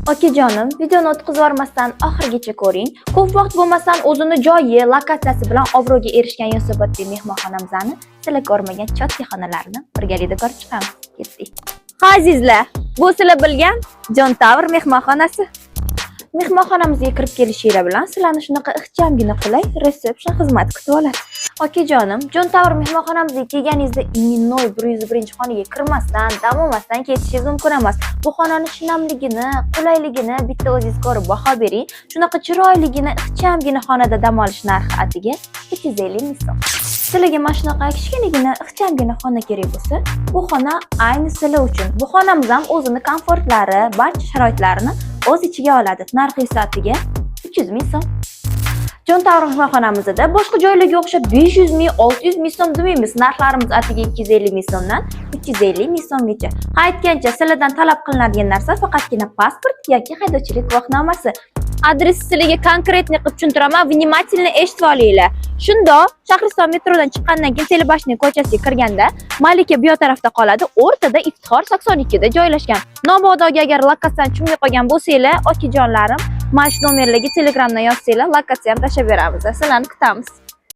Okajonim, videoni o'tkazib yubormasdan oxirigacha ko'ring. Ko'p vaqt bo'lmasdan o'zini joyi, lokatsiyasi bilan obro'ga erishgan Yunusoboddagi mehmonxonamizni sizlar ko'rmagan chotkixonalarni birgalikda ko'rib chiqamiz. Ketdik. Ha azizlar, bu sizlar bilgan Jon Tower mehmonxonasi. Mehmonxonamizga kirib kelishinglar bilan sizlarni shunaqa ixchamgina qulay resepsiyon xizmati kutib oladi. Okajonim, Jon Tower mehmonxonamizga kelganingizda iminnoy 101-xonaga kirmasdan, dam olmasdan ketishingiz mumkin emas. Bu xonani shinamligini, qulayligini bitta o'zingiz ko'rib baho bering. Shunaqa chiroyligina, ixchamgina xonada dam olish narxi atiga 250 ming so'm. Sizlarga mana shunaqa kichkinagina, ixchamgina xona kerak bo'lsa, bu xona ayni sizlar uchun. Bu xonamiz ham o'zini komfortlari, barcha sharoitlarini o'z ichiga oladi. Narxi esa atiga 300 ming so'm. Jon Tower mehmonxonamizda boshqa joylarga o'xshab 500 ming, 600 ming so'm demaymiz. Narxlarimiz atiga 250 ming so'mdan 350 ming so'mgacha. Ha aytgancha, sizlardan talab qilinadigan narsa faqatgina pasport yoki haydovchilik guvohnomasi. Adresni sizlarga konkretni qilib tushuntiraman, vнимательно eshitib olinglar. Shundoq, Shahriston metrodan chiqqandan keyin Telebashning ko'chasiga kirganda, Malika bu tarafda qoladi, o'rtada Iftixor 82 da joylashgan. Nobodoga agar lokatsiyani tushunmay qolgan bo'lsanglar, okajonlarim, mana shu nomerlarga Telegramdan yozsanglar, lokatsiyani tashlab beramiz. Sizlarni kutamiz.